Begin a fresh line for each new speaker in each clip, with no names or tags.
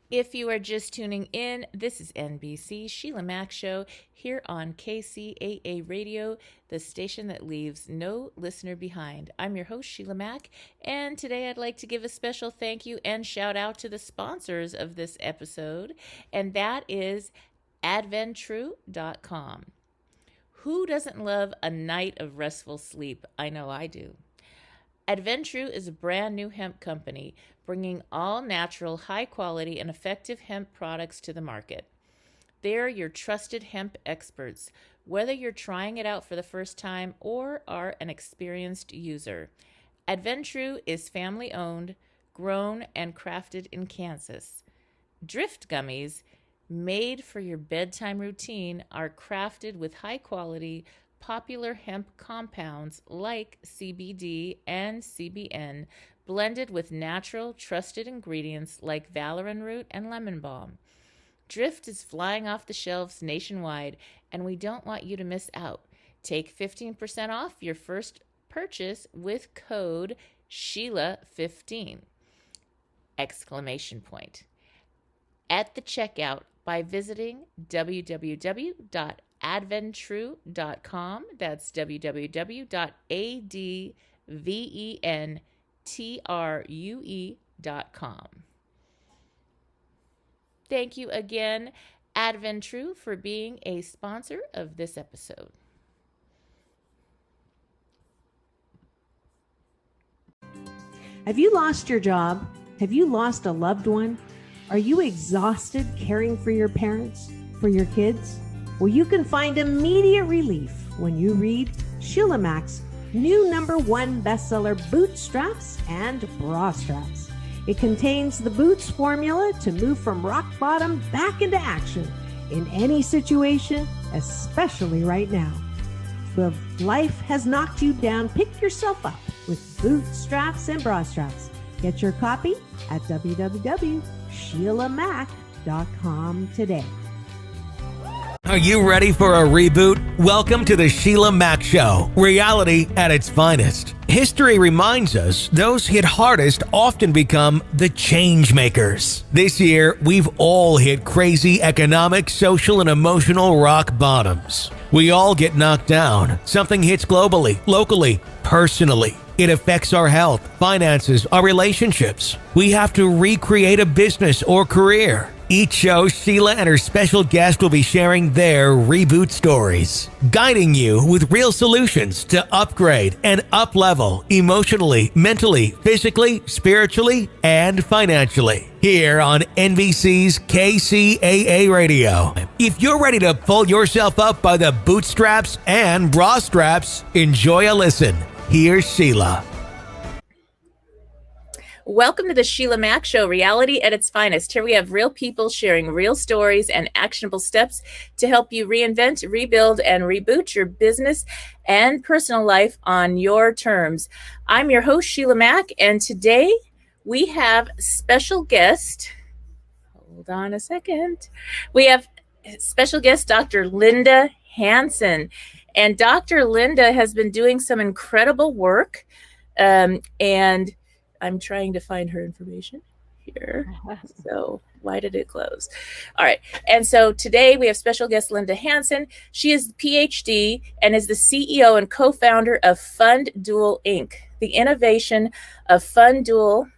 If you are just tuning in, this is NBC's SHEILAMACSHOW here on KCAA Radio, the station that leaves no listener behind. I'm your host, Sheila Mac, and today I'd like to give a special thank you and shout out to the sponsors of this episode, and that is adventrue.com. Who doesn't love a night of restful sleep? I know I do. Adventrue is a brand new hemp company bringing all natural, high quality, and effective hemp products to the market. They're your trusted hemp experts, whether you're trying it out for the first time or are an experienced user. Adventrue is family owned, grown, and crafted in Kansas. Drift gummies, made for your bedtime routine, are crafted with high quality, popular hemp compounds like CBD and CBN, blended with natural, trusted ingredients like valerian root and lemon balm. Drift is flying off the shelves nationwide, and we don't want you to miss out. Take 15% off your first purchase with code SHEILA15! Exclamation point. At the checkout by visiting www.adventrue.com. That's www.adventrue.com. Thank you again, Adventrue, for being a sponsor of this episode.
Have you lost your job? Have you lost a loved one? Are you exhausted caring for your parents, for your kids? Well, you can find immediate relief when you read SHEILAMAC's new #1 bestseller, Bootstraps and Bra Straps. It contains the Boots formula to move from rock bottom back into action in any situation, especially right now. So if life has knocked you down, pick yourself up with Bootstraps and Bra Straps. Get your copy at www.SHEILAMAC.com today.
Are you ready for a reboot? Welcome to the Sheila Mac Show, reality at its finest. History reminds us those hit hardest often become the change makers. This year, we've all hit crazy economic, social, and emotional rock bottoms. We all get knocked down. Something hits globally, locally, personally. It affects our health, finances, our relationships. We have to recreate a business or career. Each show, Sheila and her special guest will be sharing their reboot stories, guiding you with real solutions to upgrade and up-level emotionally, mentally, physically, spiritually, and financially. Here on NBC's KCAA Radio. If you're ready to pull yourself up by the bootstraps and bra straps, enjoy a listen. Here's Sheila.
Welcome to the Sheila Mac Show, reality at its finest. Here we have real people sharing real stories and actionable steps to help you reinvent, rebuild, and reboot your business and personal life on your terms. I'm your host, Sheila Mac, and today we have special guest. Hold on a second. We have special guest, Dr. Linda Hansen. And Dr. Linda has been doing some incredible work, and I'm trying to find her information here. So why did it close? All right. And so today we have special guest Linda Hansen. She is PhD and is the CEO and co-founder of FundDuel Inc. The innovation of FundDuel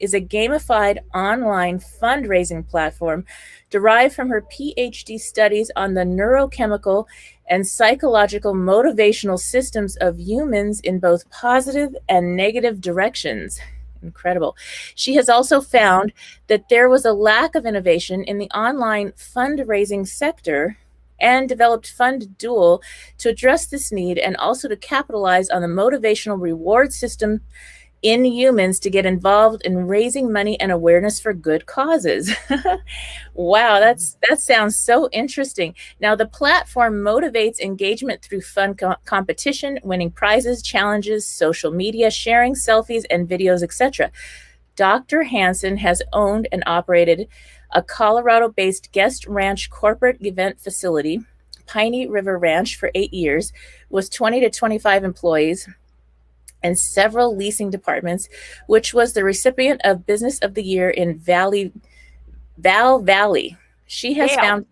is a gamified online fundraising platform derived from her PhD studies on the neurochemical and psychological motivational systems of humans in both positive and negative directions. Incredible. She has also found that there was a lack of innovation in the online fundraising sector and developed FundDuel to address this need and also to capitalize on the motivational reward system in humans to get involved in raising money and awareness for good causes. Wow, that sounds so interesting. Now, the platform motivates engagement through fun competition, winning prizes, challenges, social media, sharing selfies and videos, etc. Dr. Hansen has owned and operated a Colorado-based guest ranch corporate event facility, Piney River Ranch, for 8 years, with 20 to 25 employees, and several leasing departments, which was the recipient of Business of the Year in Valley Val Valley. She has
Vale.
found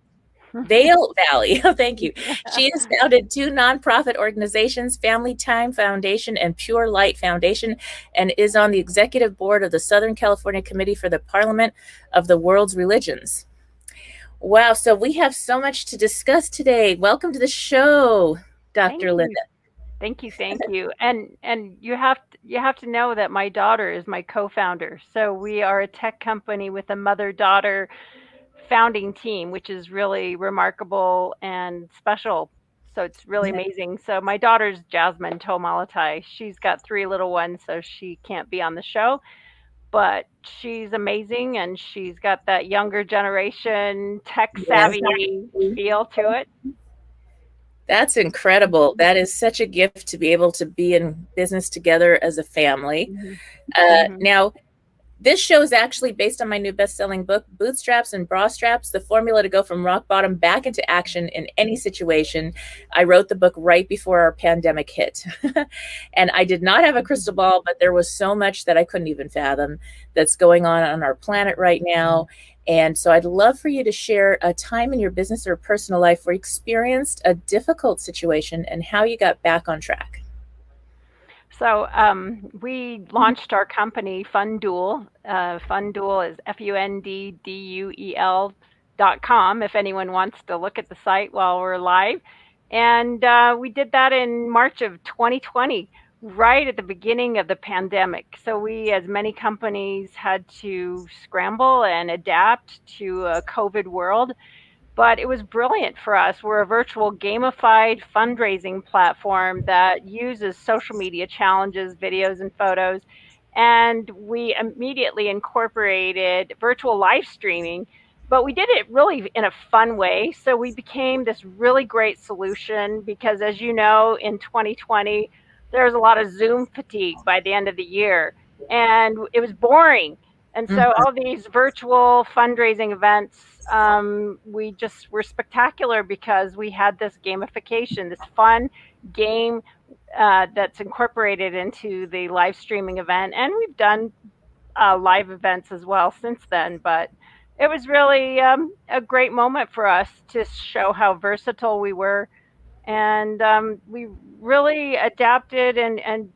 Vale Valley. Thank you. She has founded 2 nonprofit organizations, Family Time Foundation and Pure Light Foundation, and is on the executive board of the Southern California Committee for the Parliament of the World's Religions. Wow, so we have so much to discuss today. Welcome to the show, Dr. Linda.
Thank you. And you have to know that my daughter is my co-founder. So we are a tech company with a mother-daughter founding team, which is really remarkable and special. So it's really amazing. So my daughter's Jasmine Tomalatai. She's got 3 little ones, so she can't be on the show, but she's amazing, and she's got that younger generation tech savvy feel to it.
That's incredible. That is such a gift to be able to be in business together as a family. Now, this show is actually based on my new best-selling book, Bootstraps and Bra Straps, the formula to go from rock bottom back into action in any situation. I wrote the book right before our pandemic hit. And I did not have a crystal ball, but there was so much that I couldn't even fathom that's going on our planet right now. And so I'd love for you to share a time in your business or personal life where you experienced a difficult situation and how you got back on track.
So we launched our company, Funduel. Funduel is FUNDDUEL.com, if anyone wants to look at the site while we're live. And we did that in March of 2020, right at the beginning of the pandemic. So we, as many companies, had to scramble and adapt to a COVID world. But it was brilliant for us. We're a virtual gamified fundraising platform that uses social media challenges, videos, and photos. And we immediately incorporated virtual live streaming, but we did it really in a fun way. So we became this really great solution because, as you know, in 2020, there was a lot of Zoom fatigue by the end of the year, and it was boring. And so all these virtual fundraising events, we just were spectacular because we had this gamification, this fun game that's incorporated into the live streaming event. And we've done live events as well since then. But it was really a great moment for us to show how versatile we were. And we really adapted, and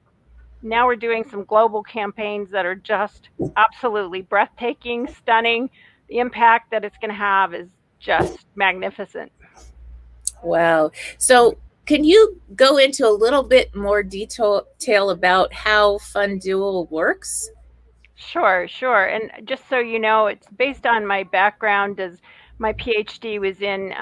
now we're doing some global campaigns that are just absolutely breathtaking, stunning. The impact that it's going to have is just magnificent.
Wow. So can you go into a little bit more detail about how Funduel works?
Sure. And just so you know, it's based on my background as my PhD was in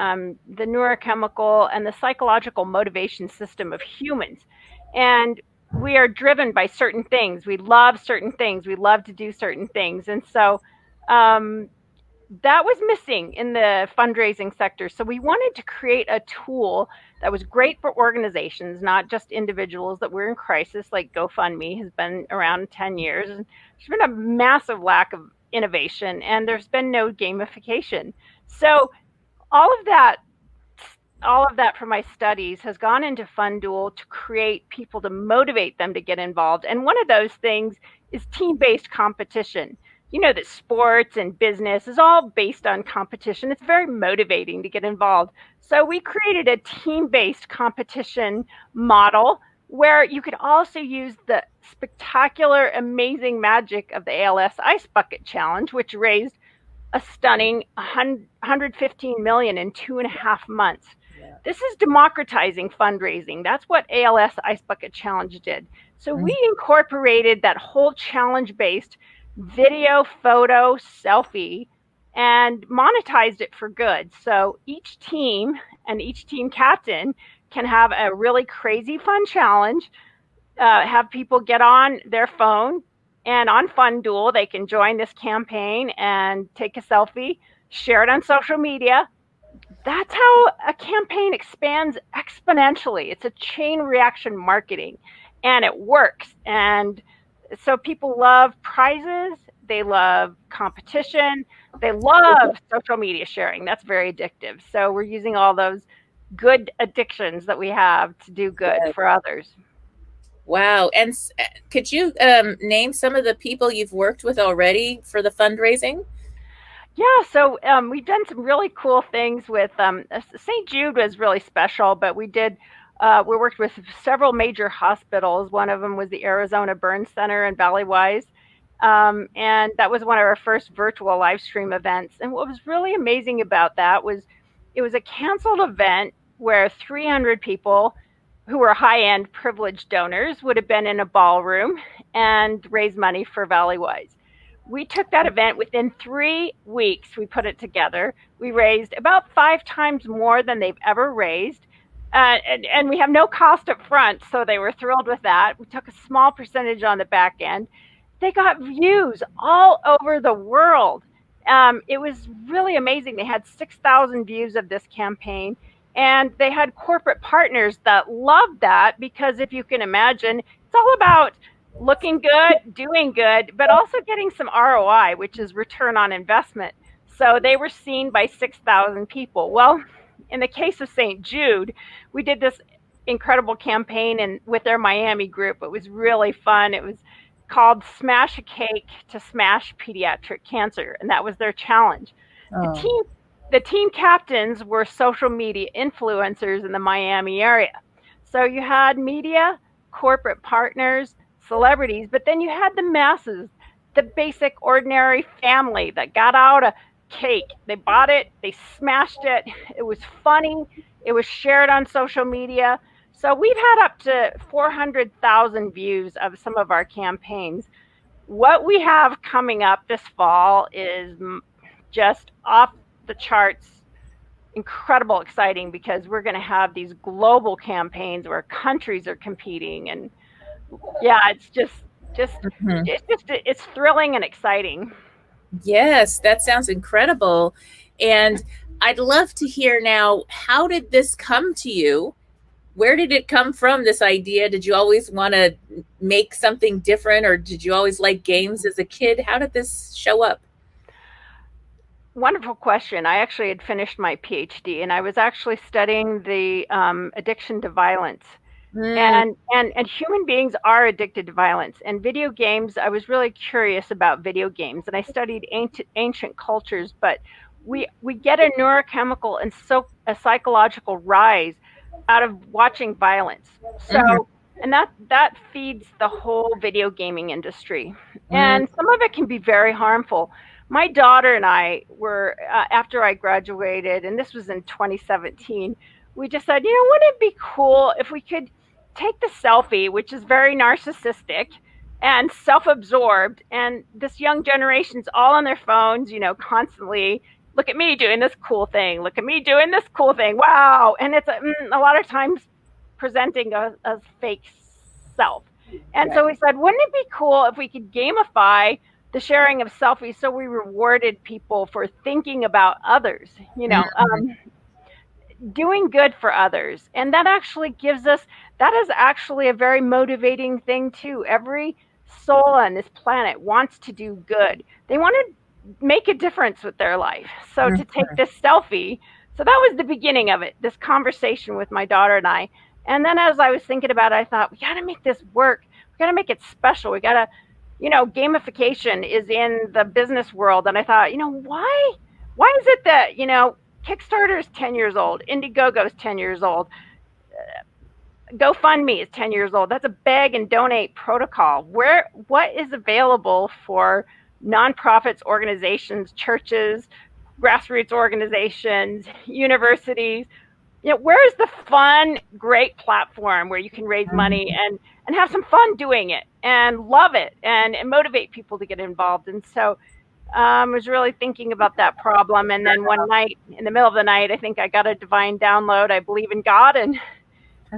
the neurochemical and the psychological motivation system of humans. And we are driven by certain things. We love certain things. We love to do certain things. And so that was missing in the fundraising sector. So we wanted to create a tool that was great for organizations, not just individuals that were in crisis, like GoFundMe has been around 10 years. And there's been a massive lack of innovation, and there's been no gamification. So all of that from my studies has gone into Funduel to create people, to motivate them to get involved. And one of those things is team-based competition. You know that sports and business is all based on competition. It's very motivating to get involved. So we created a team-based competition model where you could also use the spectacular, amazing magic of the ALS Ice Bucket Challenge, which raised a stunning $115 million in 2.5 months. This is democratizing fundraising. That's what ALS Ice Bucket Challenge did. So we incorporated that whole challenge-based video, photo, selfie, and monetized it for good. So each team and each team captain can have a really crazy fun challenge, have people get on their phone, and on Funduel, they can join this campaign and take a selfie, share it on social media. That's how a campaign expands exponentially. It's a chain reaction marketing, and it works. And so people love prizes, they love competition, they love social media sharing. That's very addictive. So we're using all those good addictions that we have to do good for others.
Wow. And could you name some of the people you've worked with already for the fundraising?
Yeah, so we've done some really cool things with St. Jude was really special, but we worked with several major hospitals. One of them was the Arizona Burn Center in Valley Wise, and that was one of our first virtual live stream events. And what was really amazing about that was it was a canceled event where 300 people who were high-end privileged donors would have been in a ballroom and raised money for Valley Wise. We took that event within 3 weeks. We put it together. We raised about 5 times more than they've ever raised. And we have no cost up front, so they were thrilled with that. We took a small percentage on the back end. They got views all over the world. It was really amazing. They had 6,000 views of this campaign, and they had corporate partners that loved that because if you can imagine, it's all about looking good, doing good, but also getting some ROI, which is return on investment. So they were seen by 6,000 people. Well, in the case of St. Jude, we did this incredible campaign with their Miami group. It was really fun. It was called Smash a Cake to Smash Pediatric Cancer, and that was their challenge.
Oh.
The team captains were social media influencers in the Miami area. So you had media, corporate partners, celebrities, but then you had the masses, the basic ordinary family that got out a cake. They bought it, they smashed it. It was funny. It was shared on social media. So we've had up to 400,000 views of some of our campaigns. What we have coming up this fall is just off the charts, incredible, exciting, because we're going to have these global campaigns where countries are competing, and yeah, it's thrilling and exciting.
Yes, that sounds incredible. And I'd love to hear now, how did this come to you? Where did it come from, this idea? Did you always want to make something different, or did you always like games as a kid? How did this show up?
Wonderful question. I actually had finished my PhD, and I was actually studying the addiction to violence. And human beings are addicted to violence. And video games, I was really curious about video games, and I studied ancient cultures, but we get a neurochemical and a psychological rise out of watching violence. So, and that feeds the whole video gaming industry. And some of it can be very harmful. My daughter and I were, after I graduated, and this was in 2017, we just said, wouldn't it be cool if we could take the selfie, which is very narcissistic and self-absorbed, and this young generation's all on their phones, constantly, look at me doing this cool thing, look at me doing this cool thing, wow. And it's a lot of times presenting a fake self. And so we said, wouldn't it be cool if we could gamify the sharing of selfies so we rewarded people for thinking about others, doing good for others. And that actually that is actually a very motivating thing too. Every soul on this planet wants to do good. They want to make a difference with their life. So to take this selfie, so that was the beginning of it, this conversation with my daughter and I. And then as I was thinking about it, I thought, we got to make this work. We got to make it special. We got to, gamification is in the business world. And I thought, why is it that, Kickstarter is 10 years old. Indiegogo is 10 years old. GoFundMe is 10 years old. That's a beg and donate protocol. What is available for nonprofits, organizations, churches, grassroots organizations, universities? Where is the fun, great platform where you can raise money and have some fun doing it and love it and motivate people to get involved? And so I was really thinking about that problem. And then one night, in the middle of the night, I think I got a divine download. I believe in God, and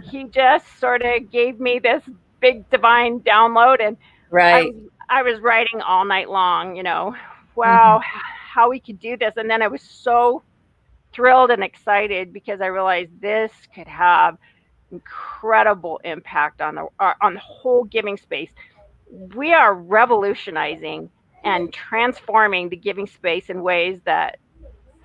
he just sort of gave me this big divine download. And I was writing all night long, wow, how we could do this. And then I was so thrilled and excited because I realized this could have incredible impact on the whole giving space. We are revolutionizing and transforming the giving space in ways that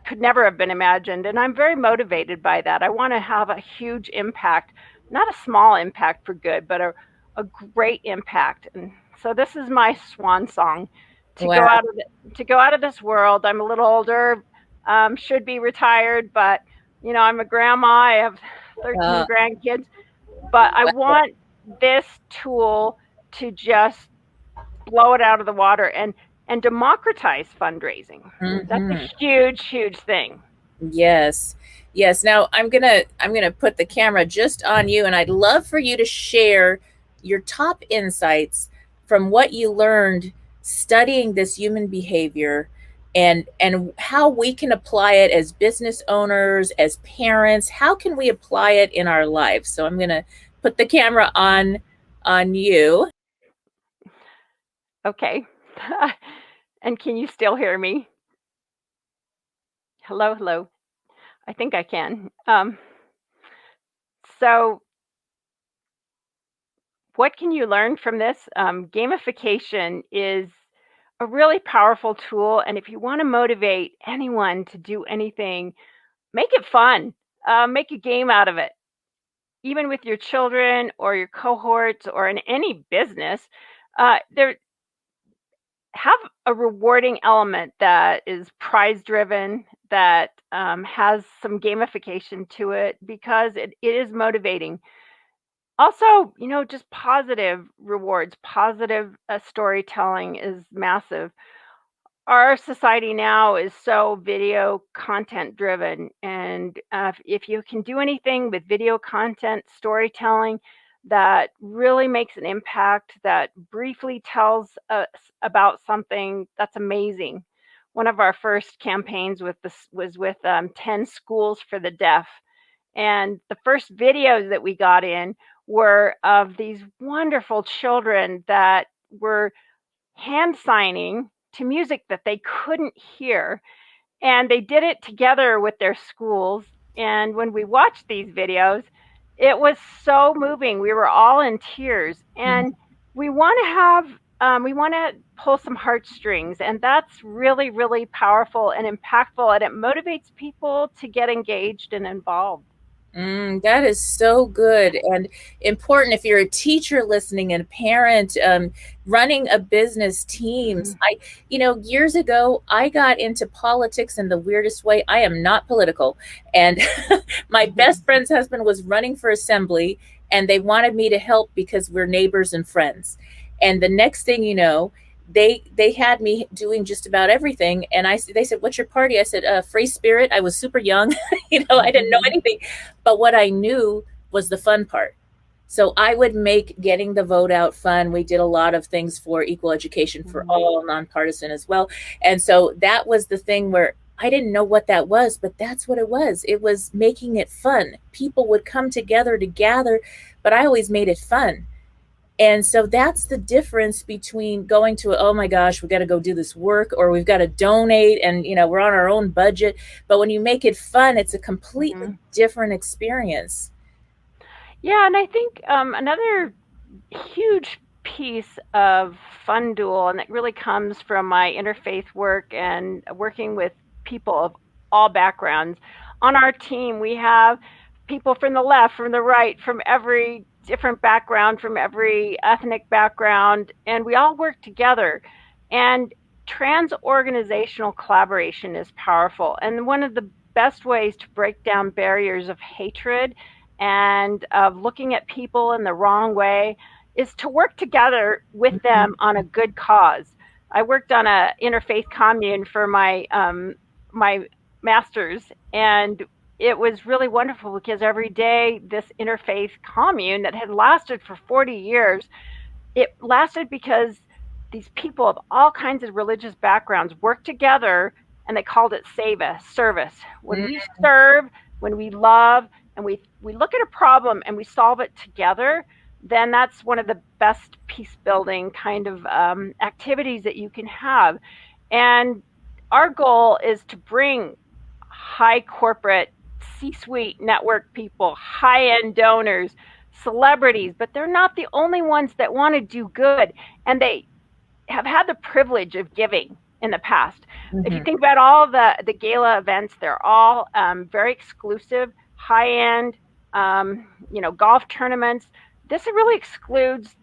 could never have been imagined. And I'm very motivated by that. I want to have a huge impact, not a small impact for good, but a great impact. And so this is my swan song, to go
Wow.
out of to go out of this world. I'm a little older, should be retired, but I'm a grandma. I have 13
Uh,
grandkids, but I
wow.
want this tool to just blow it out of the water and democratize fundraising. That's a
Hmm.
huge thing.
Yes. Yes. Now I'm gonna put the camera just on you, and I'd love for you to share your top insights from what you learned studying this human behavior, and how we can apply it as business owners, as parents. How can we apply it in our lives? So I'm gonna put the camera on you.
Okay. And can you still hear me? Hello, hello. I think I can. So what can you learn from this? Gamification is a really powerful tool, and if you want to motivate anyone to do anything, make it fun. Make a game out of it, even with your children or your cohorts or in any business. There have a rewarding element that is prize driven, that has some gamification to it, because it is motivating. Also, just positive rewards, positive storytelling is massive. Our society now is so video content driven, and if you can do anything with video content storytelling that really makes an impact, that briefly tells us about something, that's amazing. One of our first campaigns with this was with 10 schools for the deaf, and the first videos that we got in were of these wonderful children that were hand signing to music that they couldn't hear. And they did it together with their schools. And when we watched these videos, it was so moving. We were all in tears. And we want to we want to pull some heartstrings. And that's really, really powerful and impactful. And it motivates people to get engaged and involved.
That is so good and important. If you're a teacher listening and a parent, running a business, teams.
Mhm.
Years ago, I got into politics in the weirdest way. I am not political. And my best friend's husband was running for assembly, and they wanted me to help because we're neighbors and friends. And the next thing you know, they had me doing just about everything. And they said, "What's your party?" I said, "Free Spirit." I was super young. I didn't know anything. But what I knew was the fun part. So I would make getting the vote out fun. We did a lot of things for equal education for
Mhm.
all, nonpartisan as well. And so that was the thing where I didn't know what that was, but that's what it was. It was making it fun. People would come together to gather, but I always made it fun. And so that's the difference between going to, oh my gosh, we got to go do this work, or we've got to donate, and we're on our own budget. But when you make it fun, it's a completely
Mhm.
different experience.
Yeah, and I think another huge piece of Fun Duel, and it really comes from my interfaith work and working with people of all backgrounds. On our team, we have people from the left, from the right, from every different background, from every ethnic background, and we all work together. And trans organizational collaboration is powerful. And one of the best ways to break down barriers of hatred and of looking at people in the wrong way is to work together with them on a good cause. I worked on a interfaith commune for my master's, and it was really wonderful because every day this interfaith commune that had lasted for 40 years, it lasted because these people of all kinds of religious backgrounds worked together, and they called it service. When
Mm,
we serve, when we love, and we look at a problem and we solve it together, then that's one of the best peace building kind of activities that you can have. And our goal is to bring high corporate C-suite network people, high-end donors, celebrities, but they're not the only ones that want to do good, and they have had the privilege of giving in the past. If you
mhm.
think about all the gala events, they're all very exclusive, high-end, golf tournaments. This really excludes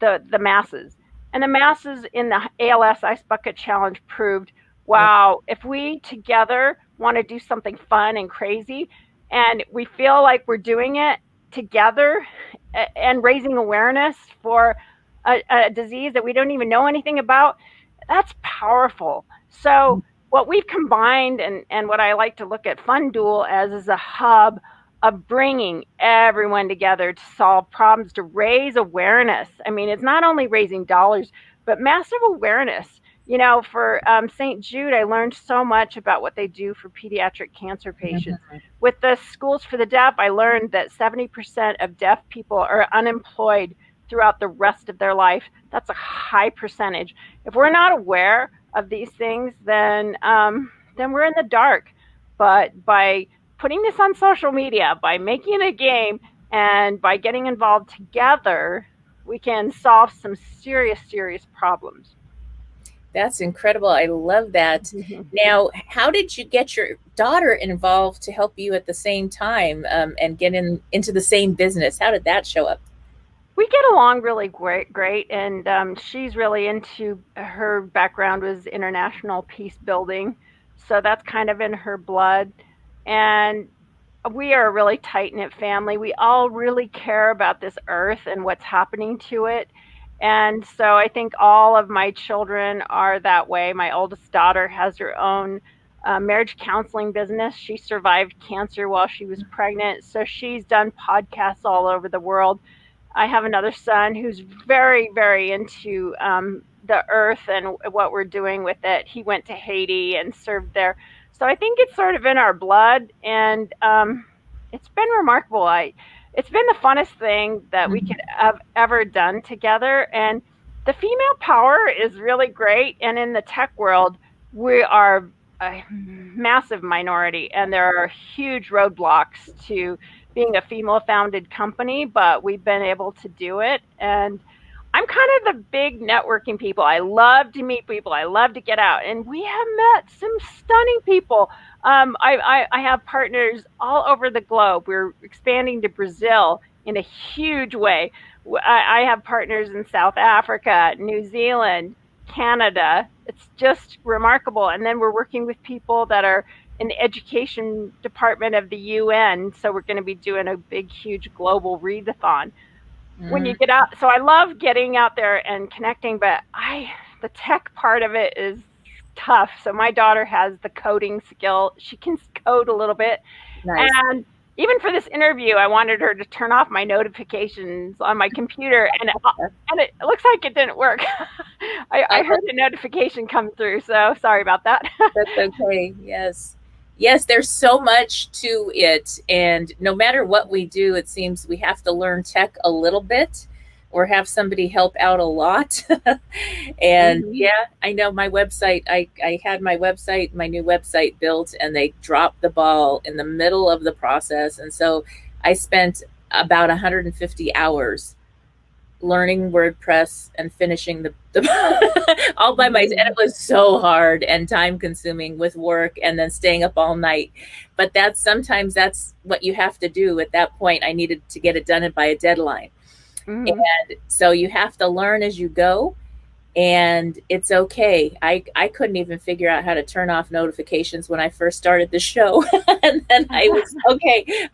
the masses. And the masses in the ALS Ice Bucket Challenge proved, wow, if we together want to do something fun and crazy, and we feel like we're doing it together and raising awareness for a disease that we don't even know anything about, that's powerful. So what we've combined, and what I like to look at FunDuel as, is a hub of bringing everyone together to solve problems, to raise awareness. I mean, it's not only raising dollars, but massive awareness. You know, for St. Jude, I learned so much about what they do for pediatric cancer patients. With the Schools for the Deaf, I learned that 70% of deaf people are unemployed throughout the rest of their life. That's a high percentage. If we're not aware of these things, then we're in the dark. But by putting this on social media, by making it a game, and by getting involved together, we can solve some serious, serious problems.
That's incredible. I love that. Now, how did you get your daughter involved to help you at the same time, and get into the same business? How did that show up?
We get along really great, and she's really into, her background was international peace building, so that's kind of in her blood. And we are a really tight-knit family. We all really care about this earth and what's happening to it. And so I think all of my children are that way. My oldest daughter has her own marriage counseling business. She survived cancer while she was pregnant, so she's done podcasts all over the world. I have another son who's very, very into the earth and what we're doing with it. He went to Haiti and served there. So I think it's sort of in our blood, and it's been remarkable. It's been the funnest thing that we could have ever done together. And the female power is really great. And in the tech world, we are a massive minority, and there are huge roadblocks to being a female-founded company, but we've been able to do it. And I'm kind of the big networking people. I love to meet people. I love to get out. And we have met some stunning people. I have partners all over the globe. We're expanding to Brazil in a huge way. I have partners in South Africa, New Zealand, Canada. It's just remarkable. And then we're working with people that are in the education department of the UN. So we're going to be doing a big, huge global readathon. When you get out, so I love getting out there and connecting, but the tech part of it is tough. So my daughter has the coding skill. She can code a little bit.
Nice.
And even for this interview, I wanted her to turn off my notifications on my computer, and it looks like it didn't work. I heard the notification come through, so sorry about that.
That's okay. Yes, there's so much to it. And no matter what we do, it seems we have to learn tech a little bit or have somebody help out a lot. And yeah, I know my website, I had my new website built, and they dropped the ball in the middle of the process. And so I spent about 150 hours learning WordPress and finishing the all by myself. And it was so hard and time consuming with work and then staying up all night. But sometimes that's what you have to do. At that point, I needed to get it done by a deadline. And so you have to learn as you go. And it's okay. I couldn't even figure out how to turn off notifications when I first started the show. And then I was, okay,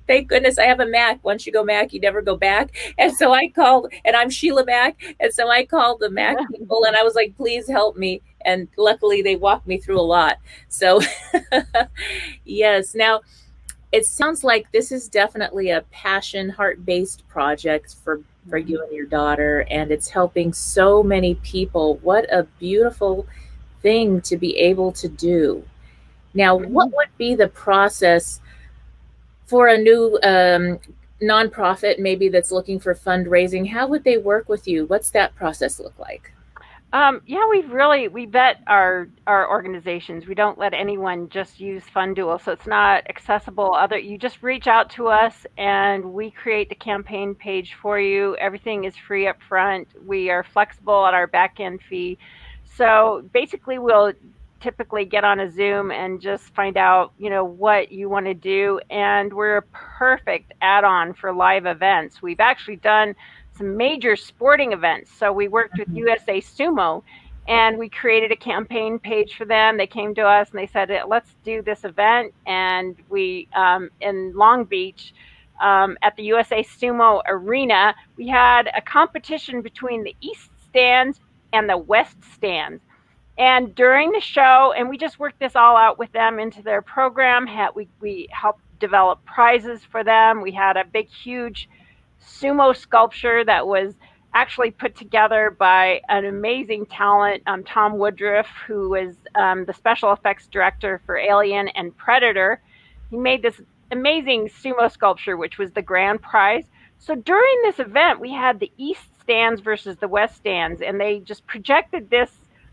thank goodness I have a Mac. Once you go Mac, you never go back. And so I called, and I'm SHEILAMAC. And so I called the Mac people, and I was like, please help me. And luckily they walked me through a lot. So yes. Now, it sounds like this is definitely a passion, heart-based project for you and your daughter, and it's helping so many people. What a beautiful thing to be able to do. Now, what would be the process for a new nonprofit, maybe that's looking for fundraising? How would they work with you? What's that process look like?
Yeah, we vet our organizations. We don't let anyone just use FunDuel, so it's not accessible. You just reach out to us, and we create the campaign page for you. Everything is free up front. We are flexible at our back end fee. So basically, we'll typically get on a Zoom and just find out, what you want to do. And we're a perfect add-on for live events. We've actually done some major sporting events. So we worked with USA Sumo, and we created a campaign page for them. They came to us and they said, let's do this event. And we, in Long Beach, at the USA Sumo Arena, we had a competition between the East stands and the West stands. And during the show, and we just worked this all out with them into their program, we helped develop prizes for them. We had a big, huge sumo sculpture that was actually put together by an amazing talent, Tom Woodruff, who was the special effects director for Alien and Predator. He made this amazing sumo sculpture, which was the grand prize. So during this event, we had the East stands versus the West stands, and they just projected this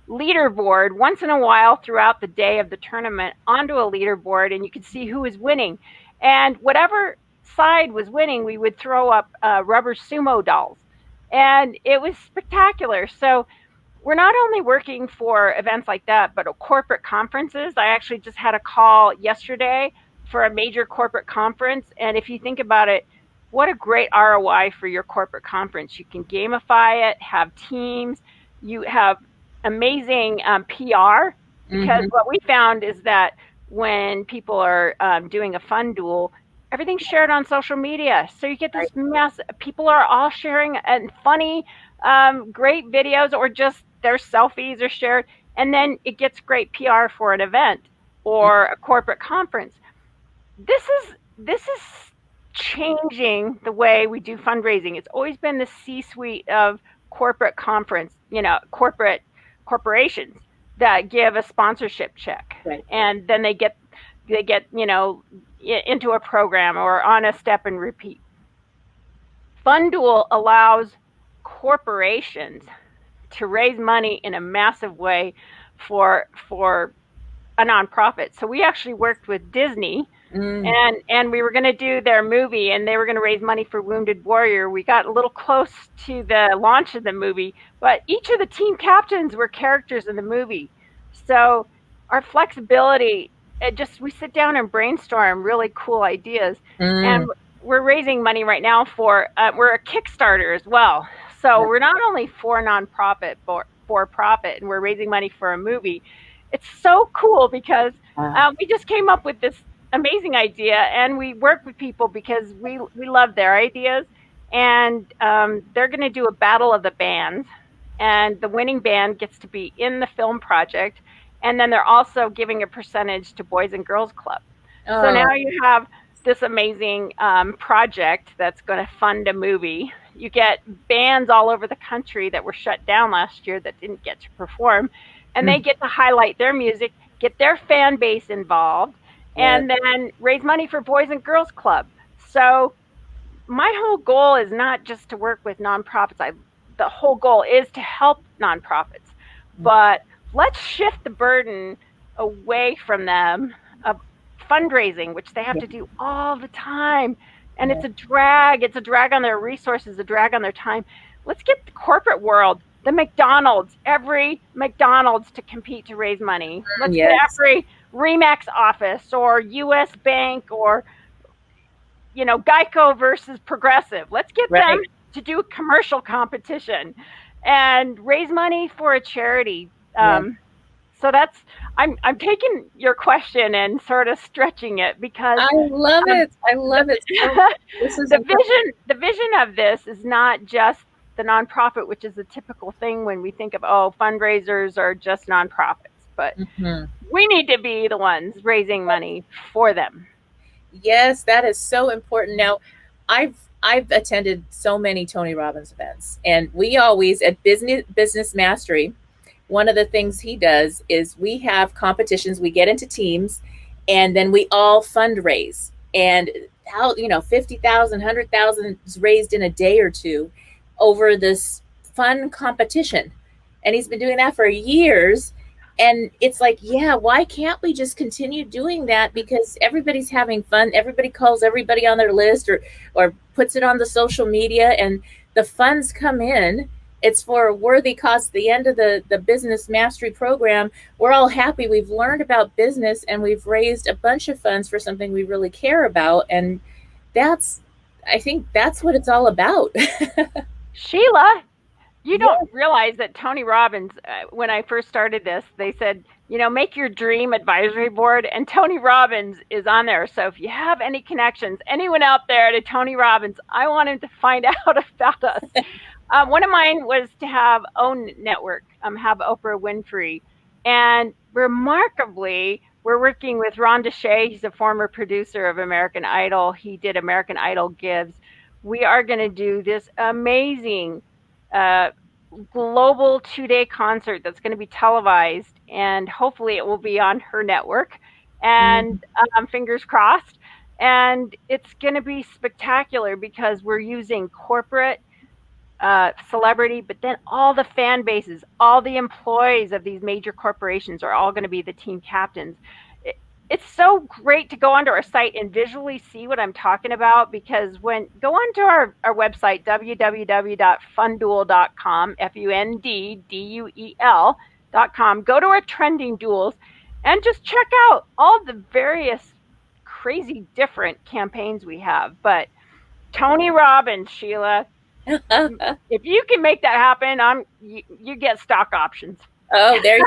leaderboard once in a while throughout the day of the tournament onto a leaderboard, and you could see who was winning. And whatever side was winning, we would throw up rubber sumo dolls. And it was spectacular. So we're not only working for events like that, but corporate conferences. I actually just had a call yesterday for a major corporate conference. And if you think about it, what a great ROI for your corporate conference. You can gamify it, have teams, you have amazing PR, because what we found is that when people are doing a fun duel, everything's shared on social media. So you get this mess. People are all sharing and funny, great videos, or just their selfies are shared. And then it gets great PR for an event or a corporate conference. This is changing the way we do fundraising. It's always been the C-suite of corporate conference, corporations that give a sponsorship check, and then they get into a program or on a step and repeat. FunDuel allows corporations to raise money in a massive way for a nonprofit. So we actually worked with Disney, and we were going to do their movie, and they were going to raise money for Wounded Warrior. We got a little close to the launch of the movie, but each of the team captains were characters in the movie. So our flexibility, we sit down and brainstorm really cool ideas. And we're raising money right now for, we're a Kickstarter as well. So we're not only for nonprofit, but for profit, and we're raising money for a movie. It's so cool because we just came up with this amazing idea, and we work with people because we love their ideas. And they're going to do a battle of the bands, and the winning band gets to be in the film project. And then they're also giving a percentage to Boys and Girls Club. So now you have this amazing project that's going to fund a movie. You get bands all over the country that were shut down last year that didn't get to perform, and they get to highlight their music, get their fan base involved, and then raise money for Boys and Girls Club. So my whole goal is not just to work with nonprofits. The whole goal is to help nonprofits, but let's shift the burden away from them of fundraising, which they have to do all the time. And it's a drag. It's a drag on their resources, a drag on their time. Let's get the corporate world, the McDonald's, every McDonald's to compete to raise money. Let's get every RE/MAX office or US Bank or, Geico versus Progressive. Let's get them to do a commercial competition and raise money for a charity. So I'm taking your question and sort of stretching it because
I love it. I love it. This is
the vision of this is not just the nonprofit, which is the typical thing when we think of, fundraisers are just nonprofits, but we need to be the ones raising money for them.
Yes, that is so important. Now, I've attended so many Tony Robbins events, and we always at Business Mastery, one of the things he does is we have competitions, we get into teams, and then we all fundraise. And how, 50,000, 100,000 is raised in a day or two over this fun competition. And he's been doing that for years. And it's like, why can't we just continue doing that? Because everybody's having fun. Everybody calls everybody on their list or puts it on the social media, and the funds come in. It's for a worthy cause. At the end of the Business Mastery program, we're all happy. We've learned about business, and we've raised a bunch of funds for something we really care about. And I think that's what it's all about.
Sheila, you don't realize that Tony Robbins, when I first started this, they said, make your dream advisory board, and Tony Robbins is on there. So if you have any connections, anyone out there to Tony Robbins, I wanted to find out about us. One of mine was to have own network, have Oprah Winfrey. And remarkably, we're working with Ron DeShay. He's a former producer of American Idol. He did American Idol Gives. We are going to do this amazing global 2-day concert that's going to be televised, and hopefully it will be on her network, and fingers crossed. And it's going to be spectacular because we're using corporate celebrity, but then all the fan bases, all the employees of these major corporations are all going to be the team captains. It's so great to go onto our site and visually see what I'm talking about, because go onto our website, www.funduel.com, FUNDDUEL.com, go to our trending duels and just check out all the various crazy different campaigns we have. But Tony Robbins, Sheila, if you can make that happen, you get stock options.
Oh, there you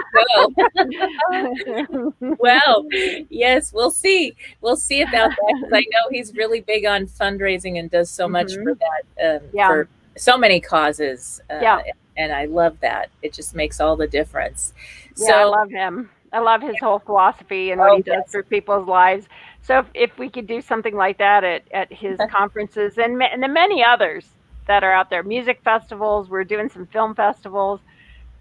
go. Well, yes, we'll see. We'll see about that, because I know he's really big on fundraising and does so much for that, for so many causes. And I love that. It just makes all the difference.
So I love him. I love his whole philosophy and what he does for people's lives. So if we could do something like that at his conferences and the many others that are out there, music festivals, we're doing some film festivals,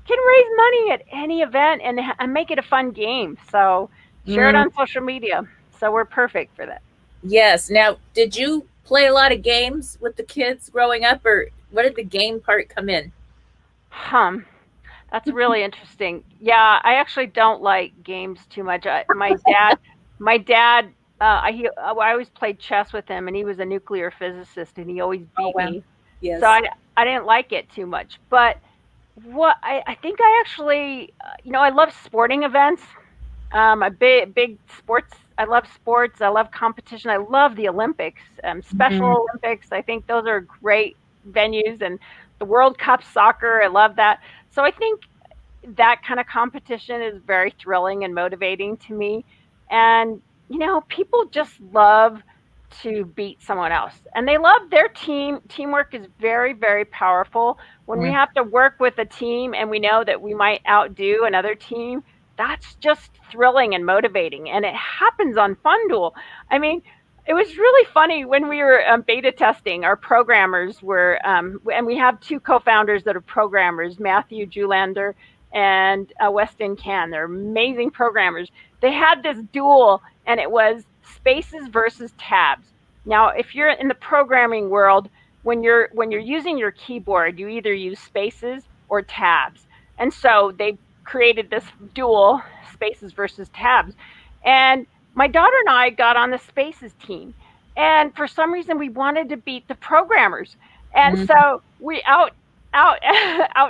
can raise money at any event and make it a fun game. So share it on social media. So we're perfect for that.
Yes. Now, did you play a lot of games with the kids growing up, or what did the game part come in?
That's really interesting. Yeah, I actually don't like games too much. My dad, I always played chess with him, and he was a nuclear physicist, and he always beat me. Yes. So I didn't like it too much. But what I think I actually, I love sporting events. A big sports. I love sports. I love competition. I love the Olympics, Special Olympics. I think those are great venues, and the World Cup soccer. I love that. So I think that kind of competition is very thrilling and motivating to me. And, people just love to beat someone else, and they love their team. Teamwork is very, very powerful. When we have to work with a team and we know that we might outdo another team, that's just thrilling and motivating. And it happens on FunDuel. I mean, it was really funny when we were beta testing. Our programmers were, and we have 2 co-founders that are programmers, Matthew Julander and Weston Can. They're amazing programmers. They had this duel, and it was spaces versus tabs. Now, if you're in the programming world, when you're using your keyboard, you either use spaces or tabs. And so they created this duel, spaces versus tabs. And my daughter and I got on the spaces team. And for some reason, we wanted to beat the programmers. And so we out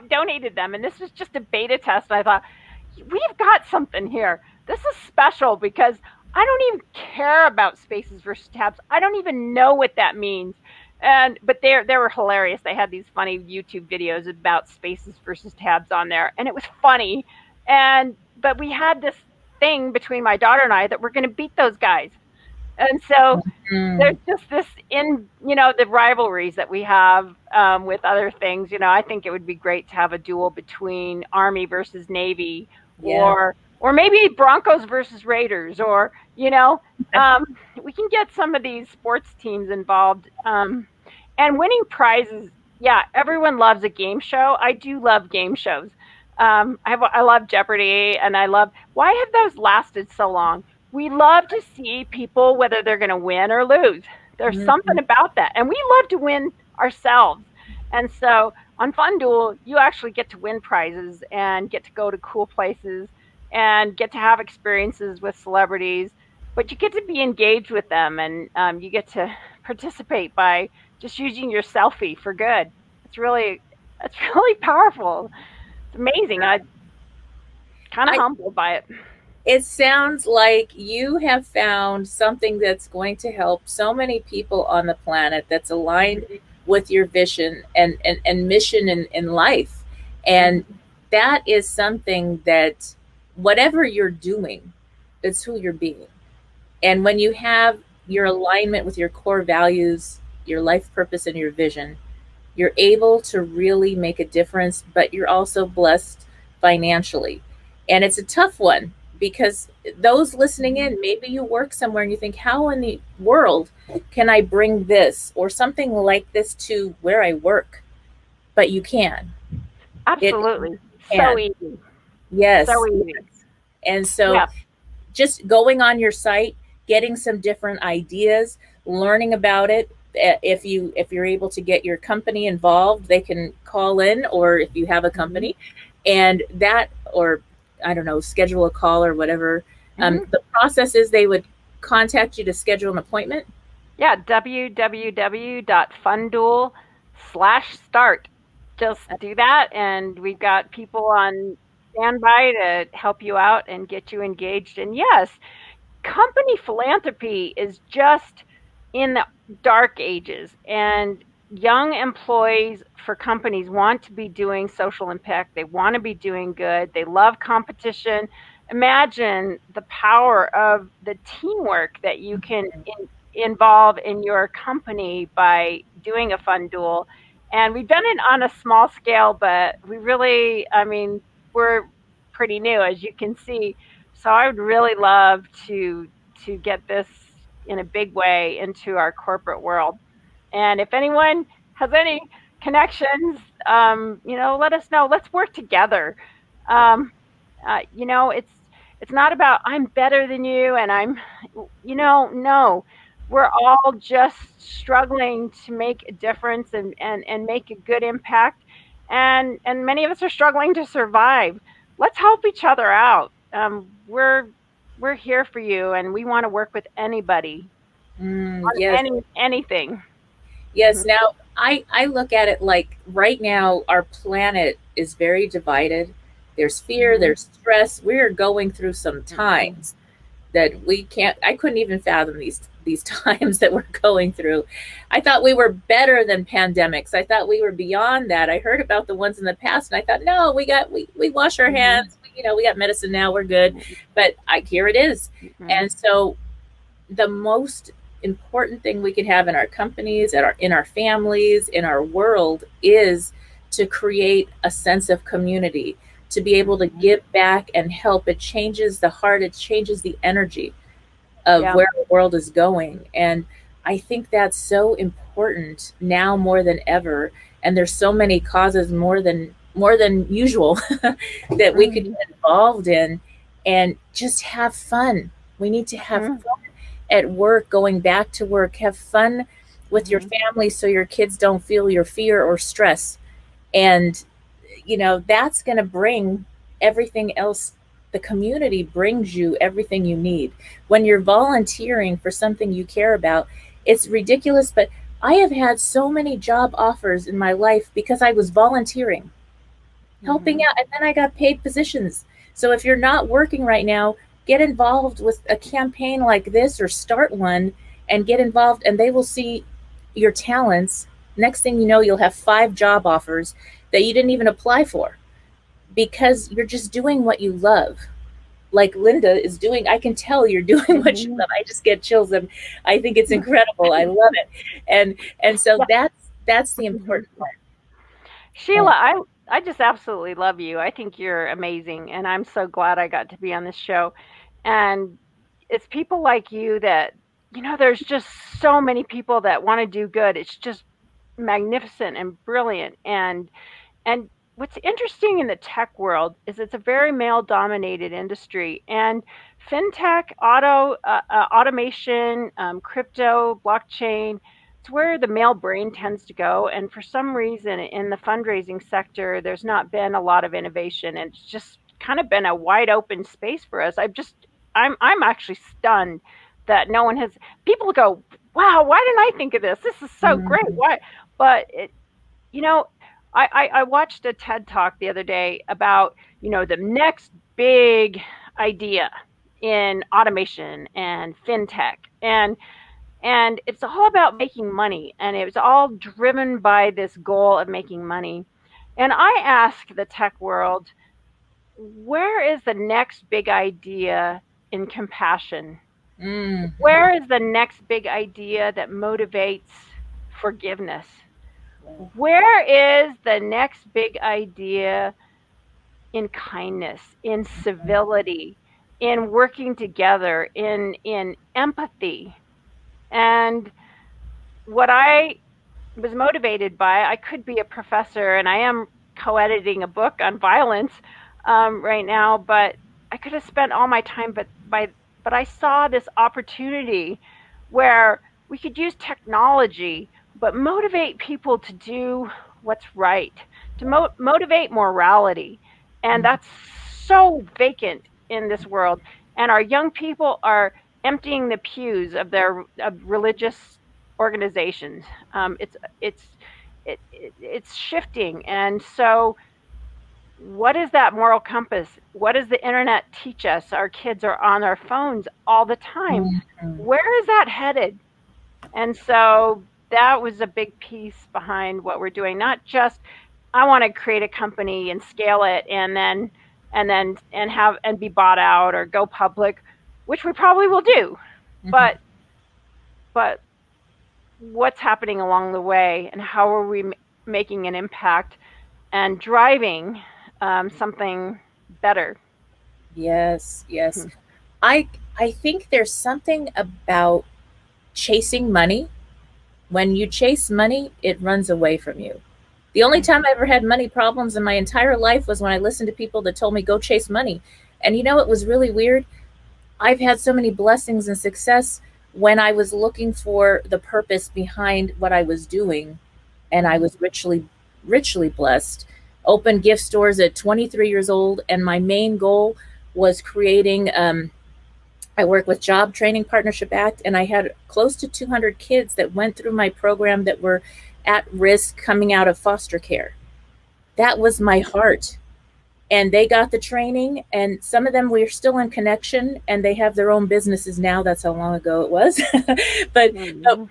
donated them. And this was just a beta test. And I thought, we've got something here. This is special, because I don't even care about spaces versus tabs. I don't even know what that means. But they were hilarious. They had these funny YouTube videos about spaces versus tabs on there, and it was funny. But we had this thing between my daughter and I that we're going to beat those guys. And so there's just this the rivalries that we have with other things. I think it would be great to have a duel between Army versus Navy, or maybe Broncos versus Raiders, or, we can get some of these sports teams involved. And winning prizes, everyone loves a game show. I do love game shows. I love Jeopardy, and why have those lasted so long? We love to see people, whether they're going to win or lose. There's something about that. And we love to win ourselves. And so on FunDuel, you actually get to win prizes and get to go to cool places and get to have experiences with celebrities, but you get to be engaged with them, and you get to participate by just using your selfie for good. It's really powerful. It's amazing. I'm kind of humbled by it.
It sounds like you have found something that's going to help so many people on the planet, that's aligned with your vision and mission in life. And that is something that whatever you're doing, it's who you're being. And when you have your alignment with your core values, your life purpose, and your vision, you're able to really make a difference, but you're also blessed financially. And it's a tough one because those listening in, maybe you work somewhere and you think, how in the world can I bring this or something like this to where I work? But you can.
Absolutely.
So
easy.
Yes.
So easy.
And so just going on your site, getting some different ideas, learning about it. If you're able to get your company involved, they can call in, or if you have a company, and that, or I don't know, schedule a call or whatever. The process is they would contact you to schedule an appointment.
Yeah, www.funduel/start. Just do that, and we've got people on standby to help you out and get you engaged. And yes, company philanthropy is just in the dark ages, and young employees for companies want to be doing social impact. They want to be doing good. They love competition. Imagine the power of the teamwork that you can involve in your company by doing a fund duel. And we've done it on a small scale, but we really, we're pretty new, as you can see. So I would really love to get this in a big way into our corporate world. And if anyone has any connections, let us know. Let's work together. It's not about I'm better than you and no. We're all just struggling to make a difference and make a good impact. And many of us are struggling to survive. Let's help each other out. We're here for you, and we want to work with anybody.
Yes.
Anything.
Yes. Now, I look at it like right now, our planet is very divided. There's fear, there's stress. We're going through some times that I couldn't even fathom these times that we're going through. I thought we were better than pandemics. I thought we were beyond that. I heard about the ones in the past, and I thought, no, we wash our hands. We got medicine now, we're good. But here it is. And so the most important thing we could have in our companies, in our families, in our world, is to create a sense of community, to be able to give back and help. It changes the heart, it changes the energy of where the world is going. And I think that's so important now more than ever. And there's so many causes more than usual that we could get involved in and just have fun. We need to have fun at work, going back to work, have fun with your family so your kids don't feel your fear or stress. And that's going to bring everything else. The community brings you everything you need. When you're volunteering for something you care about, it's ridiculous, but I have had so many job offers in my life because I was volunteering, helping out, and then I got paid positions. So if you're not working right now, get involved with a campaign like this or start one and get involved, and they will see your talents. Next thing you know, you'll have 5 job offers that you didn't even apply for because you're just doing what you love. Like Linda is doing, I can tell you're doing what you love. I just get chills. I think it's incredible. I love it. And so that's the important part.
Sheila, I just absolutely love you. I think you're amazing, and I'm so glad I got to be on this show. And it's people like you that, there's just so many people that want to do good. It's just magnificent and brilliant. And what's interesting in the tech world is it's a very male-dominated industry, and fintech, automation, crypto, blockchain, it's where the male brain tends to go. And for some reason, in the fundraising sector, there's not been a lot of innovation, and it's just kind of been a wide open space for us. I'm actually stunned that no one has. People go, "Wow, why didn't I think of this? This is so great." Why? But I watched a TED Talk the other day about, the next big idea in automation and fintech. And And it's all about making money. And it was all driven by this goal of making money. And I ask the tech world, where is the next big idea in compassion? Where is the next big idea that motivates forgiveness? Where is the next big idea in kindness, in civility, in working together, in empathy? And what I was motivated by, I could be a professor, and I am co-editing a book on violence right now, but I could have spent all my time, but I saw this opportunity where we could use technology, but motivate people to do what's right, to motivate morality. And that's so vacant in this world. And our young people are emptying the pews of their religious organizations. It's shifting. And so what is that moral compass? What does the internet teach us? Our kids are on our phones all the time. Where is that headed? And so that was a big piece behind what we're doing. Not just, I want to create a company and scale it and be bought out or go public, which we probably will do. But what's happening along the way, and how are we making an impact and driving something better?
Yes. I think there's something about chasing money. When you chase money, it runs away from you. The only time I ever had money problems in my entire life was when I listened to people that told me go chase money. And it was really weird. I've had so many blessings and success when I was looking for the purpose behind what I was doing, and I was richly blessed. Opened gift stores at 23 years old, and my main goal was creating I work with Job Training Partnership Act, and I had close to 200 kids that went through my program that were at risk coming out of foster care. That was my heart. And they got the training, and some of them we're still in connection, and they have their own businesses now. That's how long ago it was. but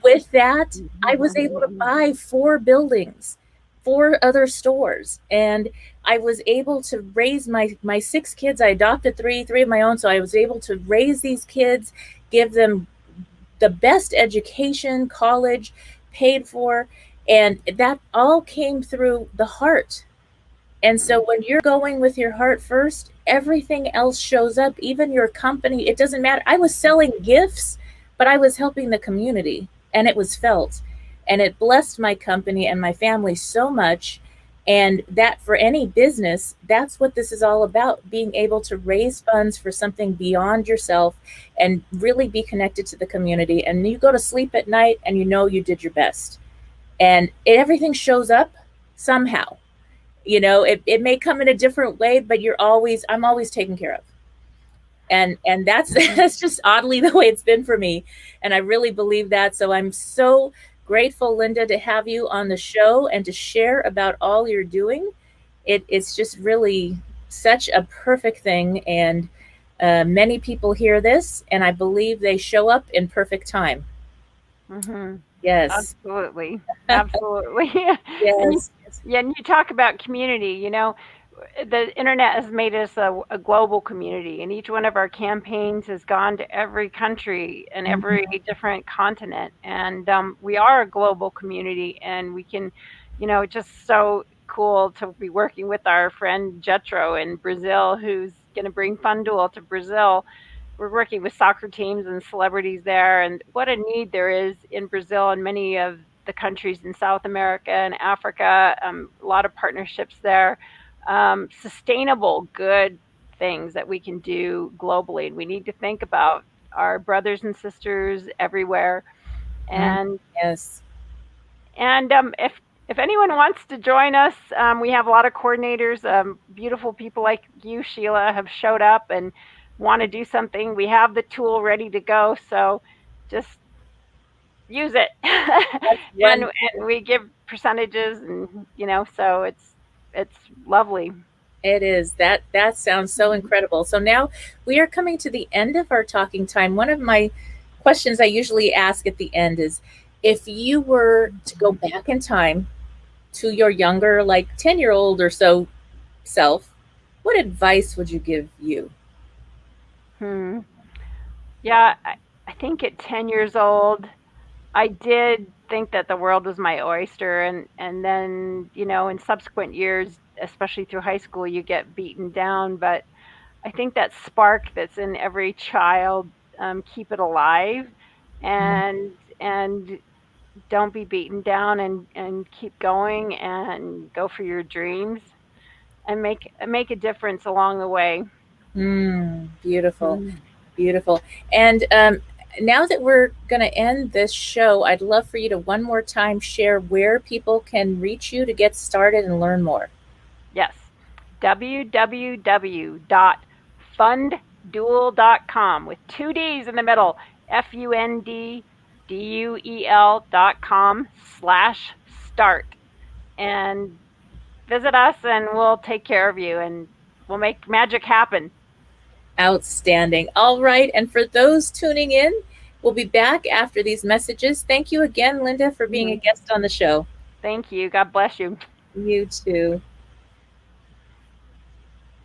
with that, I was able to buy 4 buildings, 4 other stores, and I was able to raise my 6 kids. I adopted 3 of my own, so I was able to raise these kids, give them the best education, college, paid for, and that all came through the heart. And so when you're going with your heart first, everything else shows up, even your company. It doesn't matter. I was selling gifts, but I was helping the community, and it was felt. And it blessed my company and my family so much. And that for any business, that's what this is all about, being able to raise funds for something beyond yourself and really be connected to the community. And you go to sleep at night and you did your best. And everything shows up somehow. It may come in a different way, but I'm always taken care of. And that's just oddly the way it's been for me. And I really believe that. So I'm so grateful, Linda, to have you on the show and to share about all you're doing. It's just really such a perfect thing. And many people hear this, and I believe they show up in perfect time. Yes.
Absolutely.
Yes.
And you talk about community, the internet has made us a global community, and each one of our campaigns has gone to every country and every different continent. And we are a global community, and we can, it's just so cool to be working with our friend Jetro in Brazil, who's going to bring FunDuel to Brazil. We're working with soccer teams and celebrities there, and what a need there is in Brazil and many of the countries in South America and Africa. A lot of partnerships there. Sustainable, good things that we can do globally. And we need to think about our brothers and sisters everywhere. And
yes.
And if anyone wants to join us, we have a lot of coordinators. Beautiful people like you, Sheila, have showed up and want to do something. We have the tool ready to go, so just use it. and we give percentages, and so it's lovely.
It is. That sounds so incredible. So now we are coming to the end of our talking time. One of my questions I usually ask at the end is, if you were to go back in time to your younger, like 10-year-old or so self, what advice would you give you?
Hmm. Yeah, I think at 10 years old, I did think that the world was my oyster, and then, in subsequent years, especially through high school, you get beaten down. But I think that spark that's in every child, keep it alive, and don't be beaten down, and keep going and go for your dreams and make a difference along the way.
Beautiful,
Mm.
beautiful. And now that we're going to end this show, I'd love for you to one more time share where people can reach you to get started and learn more.
Yes. www.fundduel.com with two D's in the middle. FUNDDUEL.com/start. And visit us, and we'll take care of you, and we'll make magic happen.
Outstanding. All right. And for those tuning in, we'll be back after these messages. Thank you again, Linda, for being a guest on the show.
Thank you. God bless you.
You too.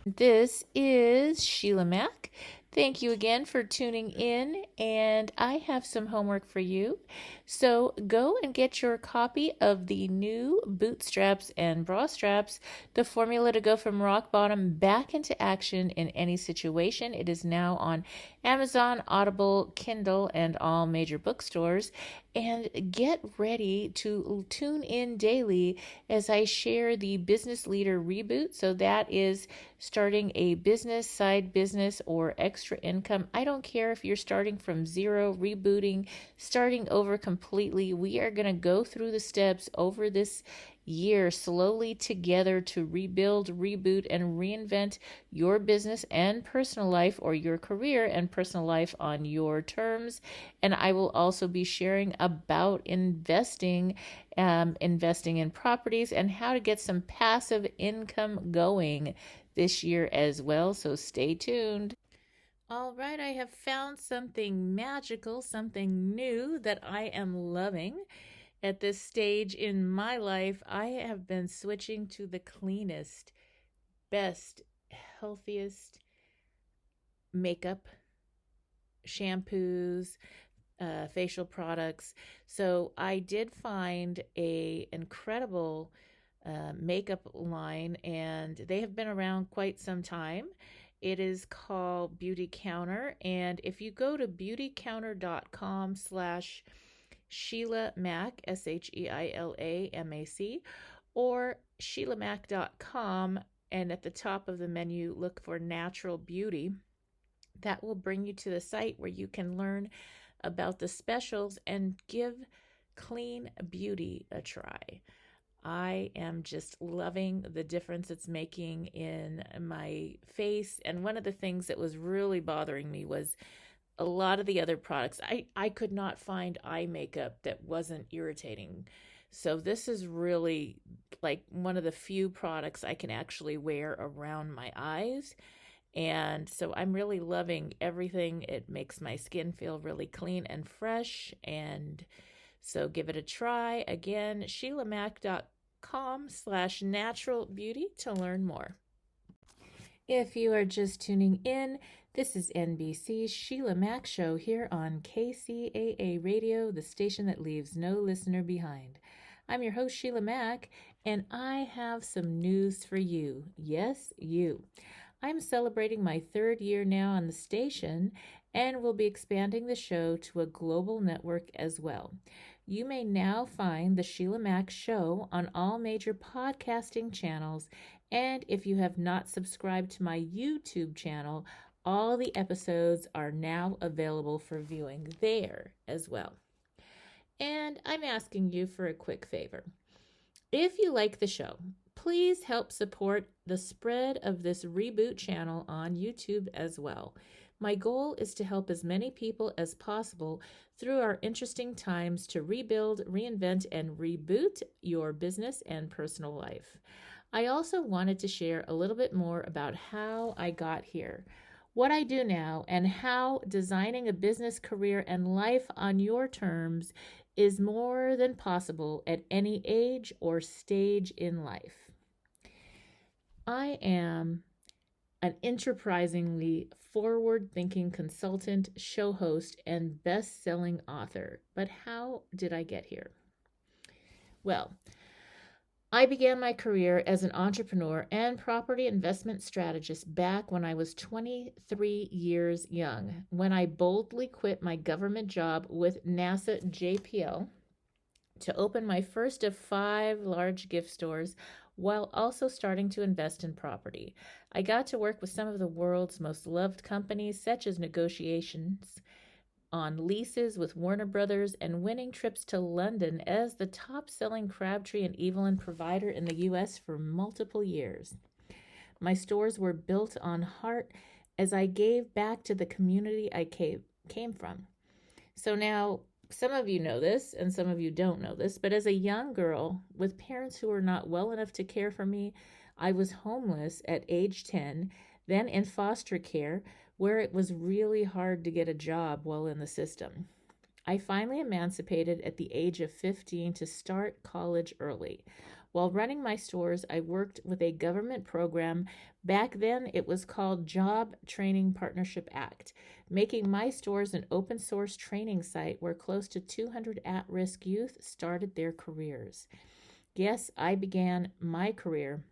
This is Sheila Mac. Thank you again for tuning in, and I have some homework for you. So go and get your copy of the new Bootstraps and Bra Straps, the formula to go from rock bottom back into action in any situation. It is now on Amazon, Audible, Kindle, and all major bookstores. And get ready to tune in daily as I share the Business Leader Reboot. So that is starting a business, side business, or extra income. I don't care if you're starting from zero, rebooting, starting over completely. We are going to go through the steps over this year slowly together to rebuild, reboot, and reinvent your business and personal life, or your career and personal life on your terms. And I will also be sharing about investing in properties and how to get some passive income going this year as well. So stay tuned. All right, I have found something magical, something new that I am loving. At this stage in my life, I have been switching to the cleanest, best, healthiest makeup, shampoos, facial products. So I did find a incredible makeup line, and they have been around quite some time. It is called Beauty Counter, and if you go to beautycounter.com/SHEILAMAC, SHEILAMAC, or SHEILAMAC.com, and at the top of the menu, look for Natural Beauty. That will bring you to the site where you can learn about the specials and give clean beauty a try. I am just loving the difference it's making in my face. And one of the things that was really bothering me was a lot of the other products. I could not find eye makeup that wasn't irritating. So this is really like one of the few products I can actually wear around my eyes. And so I'm really loving everything. It makes my skin feel really clean and fresh. And so give it a try. Again, SHEILAMAC.com/natural beauty to learn more. If you are just tuning in, this is NBC's Sheila Mac Show here on KCAA Radio, the station that leaves no listener behind. I'm your host, Sheila Mac, and I have some news for you. Yes, you. I'm celebrating my third year now on the station, and will be expanding the show to a global network as well. You may now find the Sheila Mac Show on all major podcasting channels, and if you have not subscribed to my YouTube channel, all the episodes are now available for viewing there as well. And I'm asking you for a quick favor. If you like the show, please help support the spread of this Reboot channel on YouTube as well. My goal is to help as many people as possible through our interesting times to rebuild, reinvent, and reboot your business and personal life. I also wanted to share a little bit more about how I got here. what I do now, and how designing a business, career, and life on your terms is more than possible at any age or stage in life. I am an enterprisingly forward-thinking consultant, show host, and best-selling author. But how did I get here? Well, I began my career as an entrepreneur and property investment strategist back when I was 23 years young, when I boldly quit my government job with NASA JPL to open my first of 5 large gift stores while also starting to invest in property. I got to work with some of the world's most loved companies, such as negotiations on leases with Warner Brothers and winning trips to London as the top-selling Crabtree and Evelyn provider in the U.S. for multiple years. My stores were built on heart as I gave back to the community I came from. So now, some of you know this and some of you don't know this, but as a young girl with parents who were not well enough to care for me, I was homeless at age 10, then in foster care, where it was really hard to get a job while in the system. I finally emancipated at the age of 15 to start college early. While running my stores, I worked with a government program. Back then, it was called Job Training Partnership Act, making my stores an open source training site where close to 200 at-risk youth started their careers. Yes, I began my career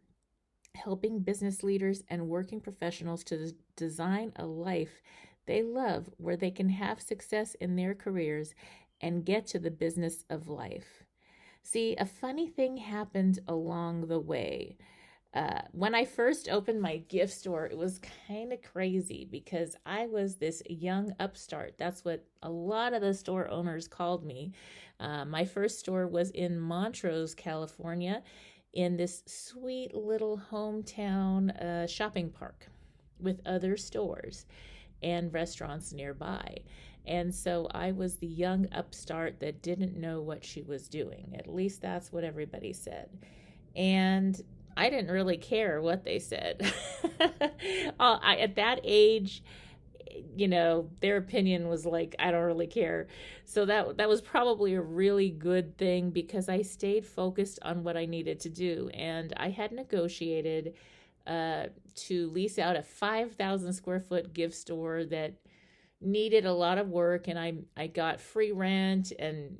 helping business leaders and working professionals to design a life they love where they can have success in their careers and get to the business of life. See, a funny thing happened along the way. When I first opened my gift store, it was kind of crazy because I was this young upstart. That's what a lot of the store owners called me. My first store was in Montrose, California, in this sweet little hometown shopping park with other stores and restaurants nearby. And so I was the young upstart that didn't know what she was doing. At least that's what everybody said. And I didn't really care what they said. At that age, their opinion was like, I don't really care. So that was probably a really good thing because I stayed focused on what I needed to do. And I had negotiated to lease out a 5,000 square foot gift store that needed a lot of work, and I got free rent and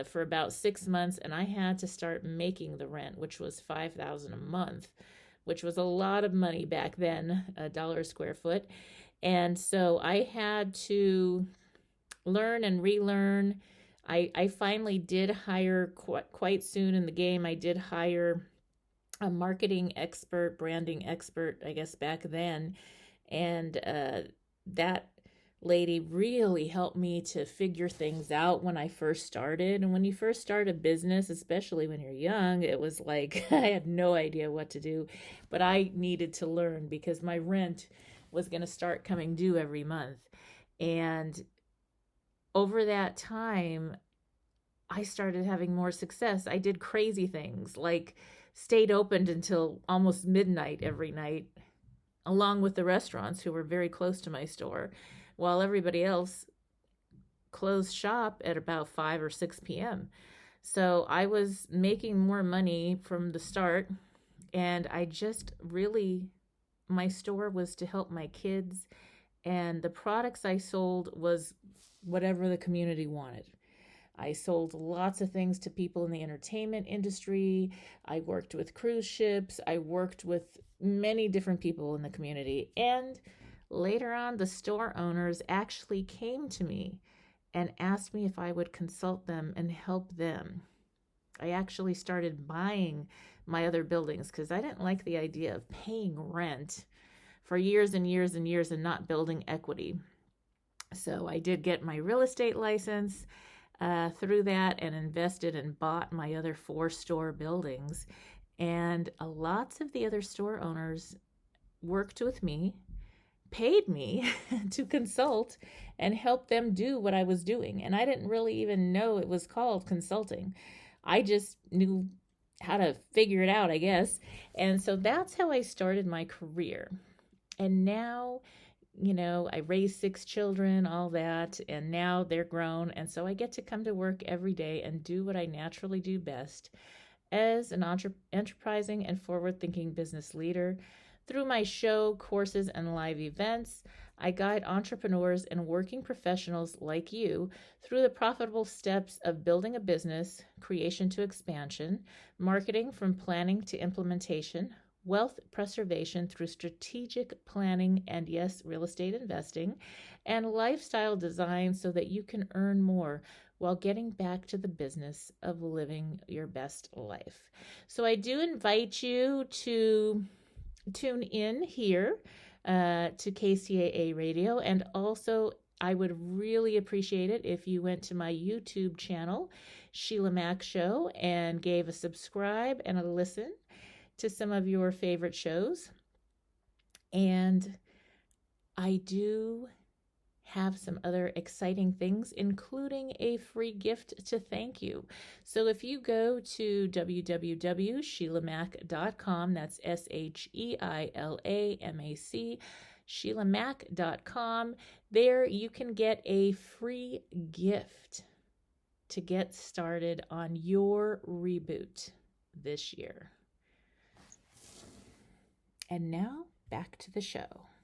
for about 6 months, and I had to start making the rent, which was $5,000 a month, which was a lot of money back then, $1 a square foot. And so I had to learn and relearn. I finally did hire quite soon in the game. I did hire a marketing expert, branding expert, I guess back then. And that lady really helped me to figure things out when I first started. And when you first start a business, especially when you're young, it was like I had no idea what to do, but I needed to learn because my rent was going to start coming due every month. And over that time, I started having more success. I did crazy things like stayed open until almost midnight every night, along with the restaurants who were very close to my store, while everybody else closed shop at about 5 or 6 p.m. So I was making more money from the start, and I just really, my store was to help my kids, and the products I sold was whatever the community wanted. I sold lots of things to people in the entertainment industry. I worked with cruise ships. I worked with many different people in the community. And later on, the store owners actually came to me and asked me if I would consult them and help them. I actually started buying my other buildings because I didn't like the idea of paying rent for years and years and years and not building equity. So I did get my real estate license through that and invested and bought my other 4 store buildings. And lots of the other store owners worked with me, paid me to consult and help them do what I was doing. And I didn't really even know it was called consulting. I just knew how to figure it out, I guess. And so that's how I started my career. And now, I raised 6 children, all that, and now they're grown. And so I get to come to work every day and do what I naturally do best as an enterprising and forward-thinking business leader. Through my show, courses, and live events, I guide entrepreneurs and working professionals like you through the profitable steps of building a business, creation to expansion, marketing from planning to implementation, wealth preservation through strategic planning and, yes, real estate investing, and lifestyle design so that you can earn more while getting back to the business of living your best life. So I do invite you to tune in here to KCAA Radio, and also I would really appreciate it if you went to my YouTube channel, SHEILAMACSHOW, and gave a subscribe and a listen to some of your favorite shows. And I do have some other exciting things, including a free gift to thank you. So if you go to www.sheilamac.com, that's SHEILAMAC, SHEILAMAC.com, there you can get a free gift to get started on your reboot this year. And now back to the show.